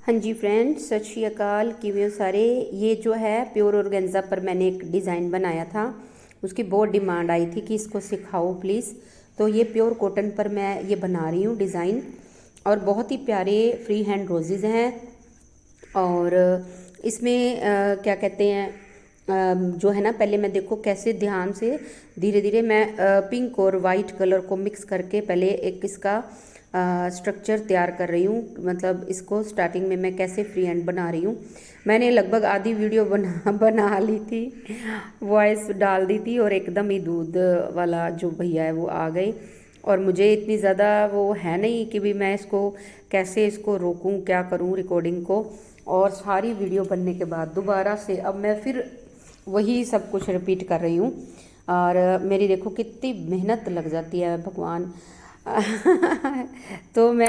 हाँ जी फ्रेंड्स, सत श्री अकाल। किवें हो सारे। ये जो है प्योर ऑर्गेन्जा पर मैंने एक डिज़ाइन बनाया था। उसकी बहुत डिमांड आई थी कि इसको सिखाओ प्लीज़। तो ये प्योर कॉटन पर मैं ये बना रही हूँ डिज़ाइन। और बहुत ही प्यारे फ्री हैंड रोजेज़ हैं। और इसमें क्या कहते हैं, जो है ना, पहले मैं देखो कैसे ध्यान से धीरे धीरे मैं पिंक और वाइट कलर को मिक्स करके पहले एक इसका स्ट्रक्चर तैयार कर रही हूँ। मतलब इसको स्टार्टिंग में मैं कैसे फ्री हैंड बना रही हूँ। मैंने लगभग आधी वीडियो बना ली थी, वॉइस डाल दी थी, और एकदम ही दूध वाला जो भैया है वो आ गए। और मुझे इतनी ज़्यादा वो है नहीं कि भी मैं इसको कैसे इसको रोकूं, क्या करूं रिकॉर्डिंग को। और सारी वीडियो बनने के बाद दोबारा से अब मैं फिर वही सब कुछ रिपीट कर रही हूँ। और मेरी देखो कितनी मेहनत लग जाती है भगवान। तो मैं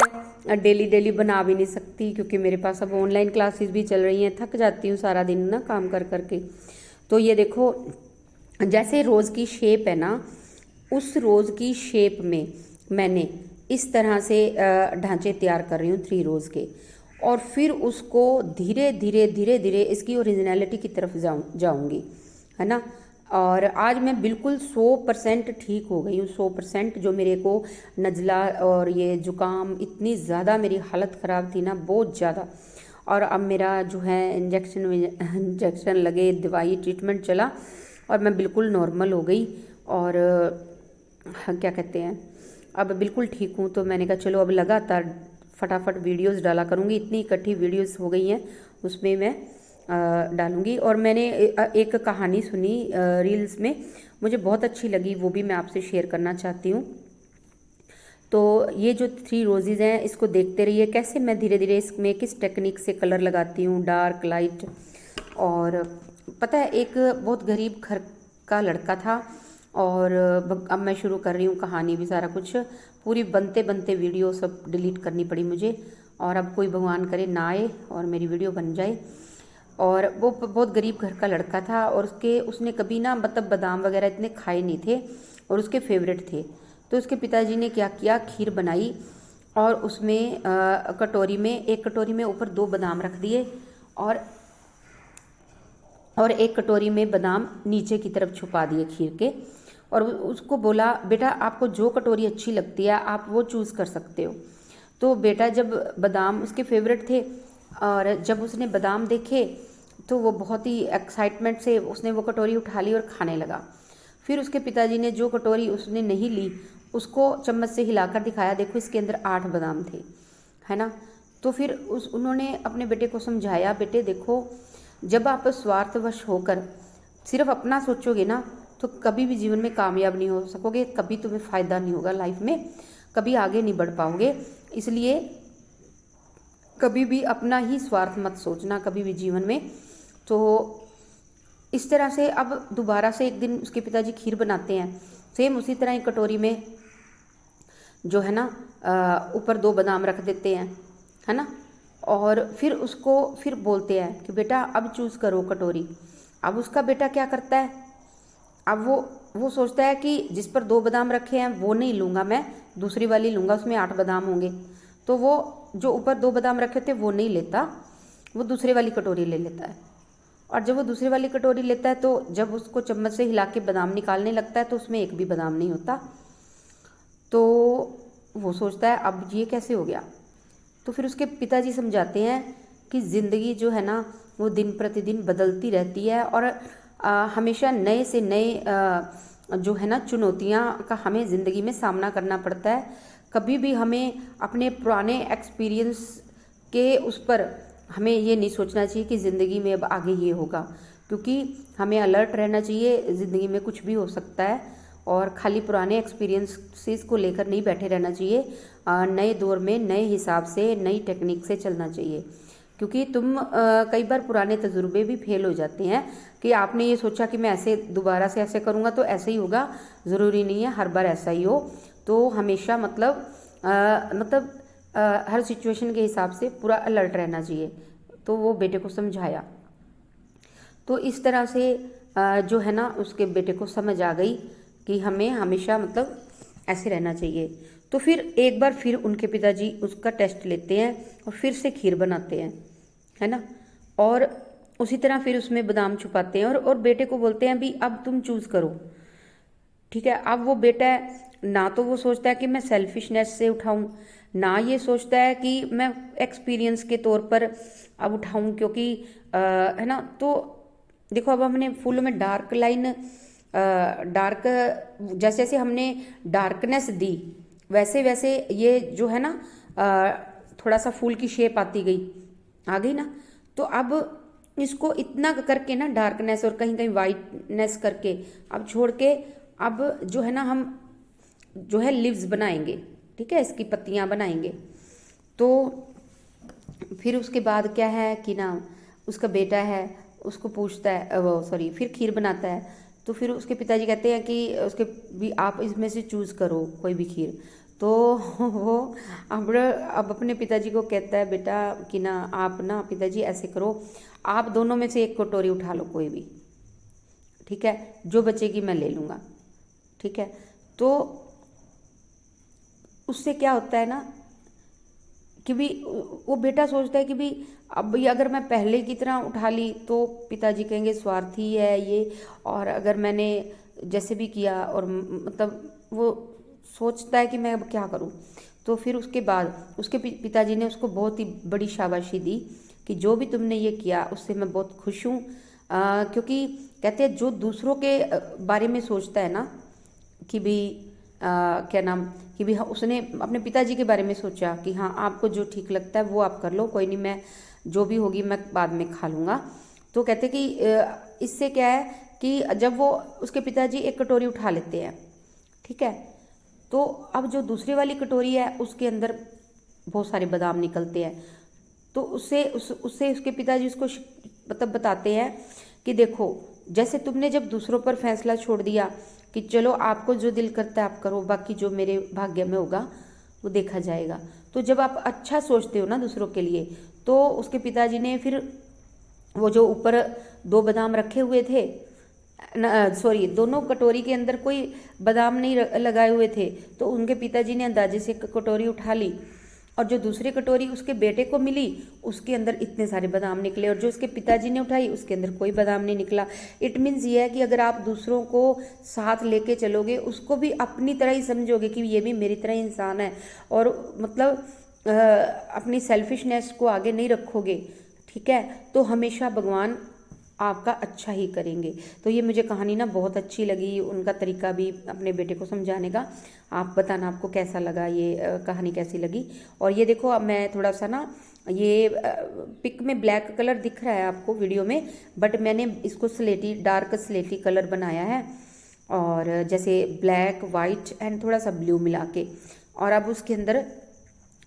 डेली डेली बना भी नहीं सकती, क्योंकि मेरे पास अब ऑनलाइन क्लासेस भी चल रही हैं। थक जाती हूँ सारा दिन ना काम कर करके। तो ये देखो, जैसे रोज़ की शेप है ना, उस रोज़ की शेप में मैंने इस तरह से ढांचे तैयार कर रही हूँ 3 रोज़ के। और फिर उसको धीरे धीरे धीरे धीरे इसकी ओरिजिनलिटी की तरफ जाऊँगी, है ना। और आज मैं बिल्कुल 100% ठीक हो गई हूँ। 100% जो मेरे को नज़ला और ये ज़ुकाम, इतनी ज़्यादा मेरी हालत ख़राब थी ना, बहुत ज़्यादा। और अब मेरा जो है इंजेक्शन लगे, दवाई ट्रीटमेंट चला, और मैं बिल्कुल नॉर्मल हो गई। और क्या कहते हैं, अब बिल्कुल ठीक हूँ। तो मैंने कहा चलो अब लगातार फटाफट वीडियोस डाला करूँगी। इतनी इकट्ठी वीडियोस हो गई हैं, उसमें मैं डालूँगी। और मैंने एक कहानी सुनी रील्स में, मुझे बहुत अच्छी लगी, वो भी मैं आपसे शेयर करना चाहती हूँ। तो ये जो 3 रोजेज़ हैं, इसको देखते रहिए कैसे मैं धीरे धीरे इसमें किस टेक्निक से कलर लगाती हूँ, डार्क लाइट। और पता है, एक बहुत गरीब घर का लड़का था। और अब मैं शुरू कर रही हूँ कहानी भी, सारा कुछ पूरी बनते बनते वीडियो सब डिलीट करनी पड़ी मुझे। और अब कोई भगवान करे ना आए और मेरी वीडियो बन जाए। और वो बहुत गरीब घर का लड़का था, और उसने कभी ना, मतलब बादाम वगैरह इतने खाए नहीं थे, और उसके फेवरेट थे। तो उसके पिताजी ने क्या किया, खीर बनाई, और उसमें एक कटोरी में ऊपर 2 बादाम रख दिए, और एक कटोरी में बादाम नीचे की तरफ छुपा दिए खीर के। और उसको बोला, बेटा आपको जो कटोरी अच्छी लगती है आप वो चूज़ कर सकते हो। तो बेटा, जब बादाम उसके फेवरेट थे, और जब उसने बादाम देखे तो वो बहुत ही एक्साइटमेंट से उसने वो कटोरी उठा ली और खाने लगा। फिर उसके पिताजी ने जो कटोरी उसने नहीं ली, उसको चम्मच से हिलाकर दिखाया, देखो इसके अंदर 8 बादाम थे, है ना। तो फिर उन्होंने अपने बेटे को समझाया, बेटे देखो, जब आप स्वार्थवश होकर सिर्फ अपना सोचोगे ना, तो कभी भी जीवन में कामयाब नहीं हो सकोगे, कभी तुम्हें फ़ायदा नहीं होगा लाइफ में, कभी आगे नहीं बढ़ पाओगे। इसलिए कभी भी अपना ही स्वार्थ मत सोचना, कभी भी जीवन में। तो इस तरह से अब दोबारा से एक दिन उसके पिताजी खीर बनाते हैं, सेम उसी तरह एक कटोरी में जो है ना ऊपर 2 बादाम रख देते हैं, है ना। और फिर उसको फिर बोलते हैं कि बेटा अब चूज़ करो कटोरी। अब उसका बेटा क्या करता है, अब वो सोचता है कि जिस पर 2 बादाम रखे हैं वो नहीं लूँगा, मैं दूसरी वाली लूँगा, उसमें 8 बादाम होंगे। तो वो जो ऊपर 2 बादाम रखे थे वो नहीं लेता, वो दूसरी वाली कटोरी ले लेता है। और जब वो दूसरी वाली कटोरी लेता है, तो जब उसको चम्मच से हिला के बादाम निकालने लगता है, तो उसमें एक भी बादाम नहीं होता। तो वो सोचता है अब ये कैसे हो गया। तो फिर उसके पिताजी समझाते हैं कि ज़िंदगी जो है ना, वो दिन प्रतिदिन बदलती रहती है, और हमेशा नए से नए जो है ना चुनौतियाँ का हमें ज़िंदगी में सामना करना पड़ता है। कभी भी हमें अपने पुराने एक्सपीरियंस के उस पर हमें ये नहीं सोचना चाहिए कि ज़िंदगी में अब आगे ये होगा, क्योंकि हमें अलर्ट रहना चाहिए, ज़िंदगी में कुछ भी हो सकता है। और खाली पुराने एक्सपीरियंसेस को लेकर नहीं बैठे रहना चाहिए, नए दौर में नए हिसाब से नई टेक्निक से चलना चाहिए। क्योंकि तुम कई बार पुराने तजुर्बे भी फेल हो जाते हैं, कि आपने ये सोचा कि मैं ऐसे दोबारा से ऐसे करूँगा तो ऐसे ही होगा, ज़रूरी नहीं है हर बार ऐसा ही हो। तो हमेशा मतलब हर सिचुएशन के हिसाब से पूरा अलर्ट रहना चाहिए। तो वो बेटे को समझाया, तो इस तरह से जो है ना उसके बेटे को समझ आ गई कि हमें हमेशा मतलब ऐसे रहना चाहिए। तो फिर एक बार फिर उनके पिताजी उसका टेस्ट लेते हैं और फिर से खीर बनाते हैं। है ना। और उसी तरह फिर उसमें बादाम छुपाते हैं और बेटे को बोलते हैं भी अब तुम चूज़ करो। ठीक है, अब वो बेटा है ना, तो वो सोचता है कि मैं सेल्फिशनेस से उठाऊं, ना ये सोचता है कि मैं एक्सपीरियंस के तौर पर अब उठाऊं, क्योंकि है ना। तो देखो, अब हमने फूलों में डार्क लाइन, डार्क, जैसे जैसे हमने डार्कनेस दी वैसे वैसे ये जो है ना थोड़ा सा फूल की शेप आती गई, आ गई ना। तो अब इसको इतना करके ना, डार्कनेस और कहीं कहीं वाइटनेस करके अब छोड़ के, अब जो है ना हम जो है लिव्स बनाएंगे। ठीक है, इसकी पत्तियां बनाएंगे। तो फिर उसके बाद क्या है कि ना, उसका बेटा है, उसको पूछता है, वो सॉरी, फिर खीर बनाता है। तो फिर उसके पिताजी कहते हैं कि उसके भी आप इसमें से चूज़ करो कोई भी खीर। तो वो अब अपने पिताजी को कहता है, बेटा कि ना आप ना पिताजी ऐसे करो, आप दोनों में से एक कटोरी उठा लो कोई भी, ठीक है, जो बचेगी मैं ले लूँगा। ठीक है, तो उससे क्या होता है ना कि भी वो बेटा सोचता है कि भी अब ये अगर मैं पहले की तरह उठा ली तो पिताजी कहेंगे स्वार्थी है ये, और अगर मैंने जैसे भी किया, और मतलब वो सोचता है कि मैं अब क्या करूं। तो फिर उसके बाद उसके पिताजी ने उसको बहुत ही बड़ी शाबाशी दी कि जो भी तुमने ये किया उससे मैं बहुत खुश हूँ, क्योंकि कहते हैं जो दूसरों के बारे में सोचता है ना कि भी क्या नाम कि भी, हाँ, उसने अपने पिताजी के बारे में सोचा कि हाँ आपको जो ठीक लगता है वो आप कर लो, कोई नहीं, मैं जो भी होगी मैं बाद में खा लूँगा। तो कहते कि इससे क्या है कि जब वो उसके पिताजी एक कटोरी उठा लेते हैं, ठीक है, तो अब जो दूसरी वाली कटोरी है उसके अंदर बहुत सारे बादाम निकलते हैं। तो उससे उसके पिताजी उसको मतलब बताते हैं कि देखो, जैसे तुमने जब दूसरों पर फैसला छोड़ दिया कि चलो आपको जो दिल करता है आप करो, बाकी जो मेरे भाग्य में होगा वो देखा जाएगा। तो जब आप अच्छा सोचते हो ना दूसरों के लिए, तो उसके पिताजी ने फिर वो जो ऊपर दो बादाम रखे हुए थे, सॉरी, दोनों कटोरी के अंदर कोई बादाम नहीं लगाए हुए थे, तो उनके पिताजी ने अंदाजे से कटोरी उठा ली, और जो दूसरी कटोरी उसके बेटे को मिली उसके अंदर इतने सारे बादाम निकले, और जो उसके पिताजी ने उठाई उसके अंदर कोई बादाम नहीं निकला। इट मीन्स ये है कि अगर आप दूसरों को साथ लेके चलोगे, उसको भी अपनी तरह ही समझोगे कि ये भी मेरी तरह इंसान है, और मतलब अपनी सेल्फिशनेस को आगे नहीं रखोगे, ठीक है, तो हमेशा भगवान आपका अच्छा ही करेंगे। तो ये मुझे कहानी ना बहुत अच्छी लगी, उनका तरीका भी अपने बेटे को समझाने का। आप बताना आपको कैसा लगा, ये कहानी कैसी लगी। और ये देखो, अब मैं थोड़ा सा ना, ये पिक में ब्लैक कलर दिख रहा है आपको वीडियो में, बट मैंने इसको स्लेटी, डार्क स्लेटी कलर बनाया है, और जैसे ब्लैक वाइट एंड थोड़ा सा ब्लू मिला के, और अब उसके अंदर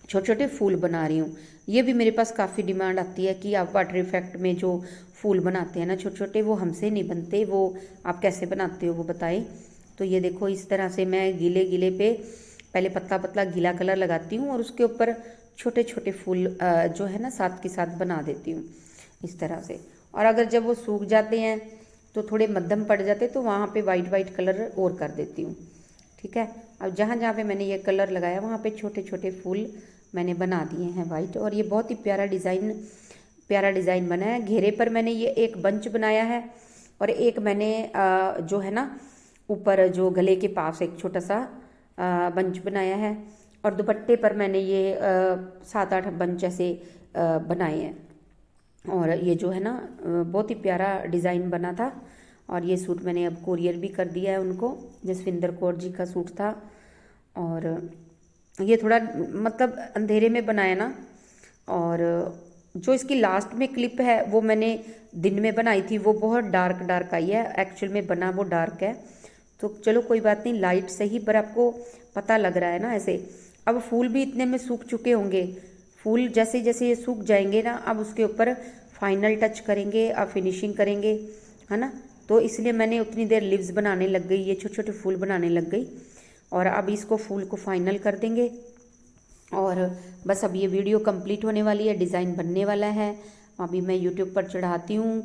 छोटे छोटे फूल बना रही हूँ। ये भी मेरे पास काफ़ी डिमांड आती है कि आप वाटर इफेक्ट में जो फूल बनाते हैं ना छोटे छोटे, वो हमसे नहीं बनते, वो आप कैसे बनाते हो वो बताएं। तो ये देखो, इस तरह से मैं गीले गीले पे पहले पतला पतला गीला कलर लगाती हूँ, और उसके ऊपर छोटे छोटे फूल जो है ना साथ के साथ बना देती हूँ इस तरह से। और अगर जब वो सूख जाते हैं तो थोड़े मध्यम पड़ जाते, तो वहाँ पे वाइट वाइट कलर और कर देती हूँ। ठीक है, अब जहाँ जहाँ पे मैंने ये कलर लगाया वहाँ पे छोटे छोटे फूल मैंने बना दिए हैं वाइट, और ये बहुत ही प्यारा डिज़ाइन बना है। घेरे पर मैंने ये एक बंच बनाया है, और एक मैंने जो है ना ऊपर जो गले के पास एक छोटा सा बंच बनाया है, और दुपट्टे पर मैंने ये 7-8 बंच ऐसे बनाए हैं। और ये जो है ना बहुत ही प्यारा डिज़ाइन बना था, और ये सूट मैंने अब कोरियर भी कर दिया है उनको। जसविंदर कौर जी का सूट था, और ये थोड़ा मतलब अंधेरे में बनाया ना, और जो इसकी लास्ट में क्लिप है वो मैंने दिन में बनाई थी, वो बहुत डार्क आई है, एक्चुअल में बना वो डार्क है। तो चलो कोई बात नहीं, लाइट से ही, पर आपको पता लग रहा है ना ऐसे। अब फूल भी इतने में सूख चुके होंगे, फूल जैसे जैसे ये सूख जाएंगे ना, अब उसके ऊपर फाइनल टच करेंगे, अब फिनिशिंग करेंगे, है ना। तो इसलिए मैंने उतनी देर लिव्स बनाने लग गई, ये छोटे छोटे फूल बनाने लग गई, और अब इसको फूल को फाइनल कर देंगे। और बस अब ये वीडियो कंप्लीट होने वाली है, डिज़ाइन बनने वाला है, अभी मैं यूट्यूब पर चढ़ाती हूँ,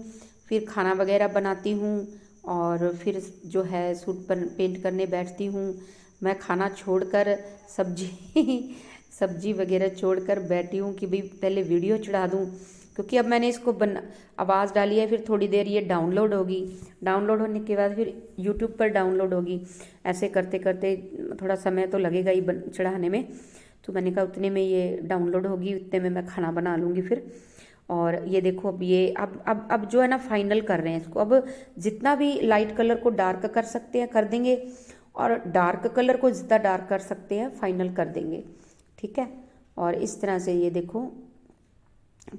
फिर खाना वगैरह बनाती हूँ, और फिर जो है सूट पर पेंट करने बैठती हूँ। मैं खाना छोड़कर सब्जी सब्जी वगैरह छोड़कर बैठी हूँ कि भाई पहले वीडियो चढ़ा दूँ, क्योंकि अब मैंने इसको आवाज़ डाली है, फिर थोड़ी देर ये डाउनलोड होगी, डाउनलोड होने के बाद फिर यूट्यूब पर डाउनलोड होगी। ऐसे करते करते थोड़ा समय तो लगेगा ही चढ़ाने में, तो मैंने कहा उतने में ये डाउनलोड होगी, उतने में मैं खाना बना लूँगी फिर। और ये देखो अब ये अब जो है ना फाइनल कर रहे हैं इसको। अब जितना भी लाइट कलर को डार्क कर सकते हैं कर देंगे, और डार्क कलर को जितना डार्क कर सकते हैं फाइनल कर देंगे, ठीक है। और इस तरह से ये देखो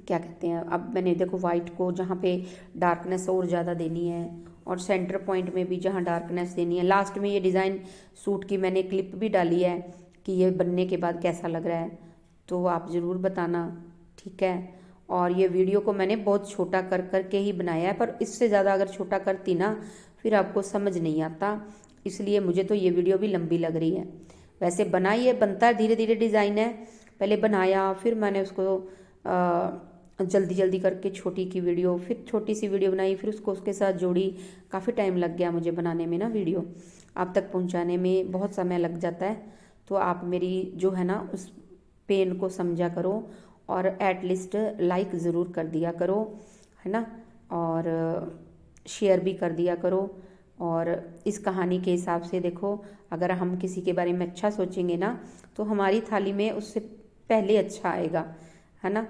क्या कहते हैं, अब मैंने देखो वाइट को जहाँ पे डार्कनेस और ज़्यादा देनी है, और सेंटर पॉइंट में भी जहाँ डार्कनेस देनी है। लास्ट में ये डिज़ाइन सूट की मैंने क्लिप भी डाली है कि ये बनने के बाद कैसा लग रहा है, तो आप ज़रूर बताना, ठीक है। और ये वीडियो को मैंने बहुत छोटा कर कर के ही बनाया है, पर इससे ज़्यादा अगर छोटा करती ना फिर आपको समझ नहीं आता, इसलिए मुझे तो ये वीडियो भी लंबी लग रही है। वैसे बना ये बनता है धीरे धीरे डिज़ाइन है, पहले बनाया फिर मैंने उसको जल्दी जल्दी करके छोटी की वीडियो, फिर छोटी सी वीडियो बनाई, फिर उसको उसके साथ जोड़ी। काफ़ी टाइम लग गया मुझे बनाने में ना, वीडियो आप तक पहुंचाने में बहुत समय लग जाता है। तो आप मेरी जो है ना उस पेन को समझा करो, और एटलीस्ट लाइक ज़रूर कर दिया करो, है ना, और शेयर भी कर दिया करो। और इस कहानी के हिसाब से देखो, अगर हम किसी के बारे में अच्छा सोचेंगे ना तो हमारी थाली में उससे पहले अच्छा आएगा, है ना।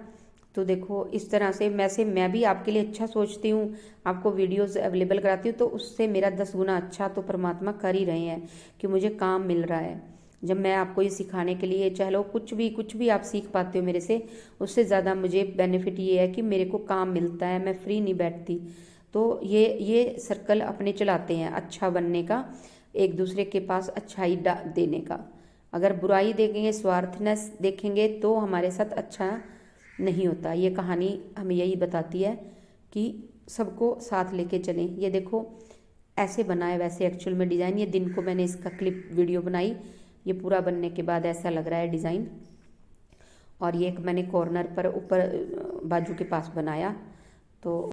तो देखो इस तरह से मैं भी आपके लिए अच्छा सोचती हूँ, आपको वीडियोस अवेलेबल कराती हूँ, तो उससे मेरा 10 गुना अच्छा तो परमात्मा कर ही रहे हैं कि मुझे काम मिल रहा है। जब मैं आपको ये सिखाने के लिए, चाहे लो कुछ भी आप सीख पाते हो मेरे से, उससे ज़्यादा मुझे बेनिफिट ये है कि मेरे को काम मिलता है, मैं फ्री नहीं बैठती। तो ये सर्कल अपने चलाते हैं अच्छा बनने का, एक दूसरे के पास अच्छाई देने का। अगर बुराई देखेंगे, स्वार्थनेस देखेंगे तो हमारे साथ अच्छा नहीं होता। ये कहानी हमें यही बताती है कि सबको साथ लेके चलें। ये देखो ऐसे बना है वैसे एक्चुअल में डिज़ाइन, ये दिन को मैंने इसका क्लिप वीडियो बनाई, ये पूरा बनने के बाद ऐसा लग रहा है डिज़ाइन। और ये एक मैंने कॉर्नर पर ऊपर बाजू के पास बनाया, तो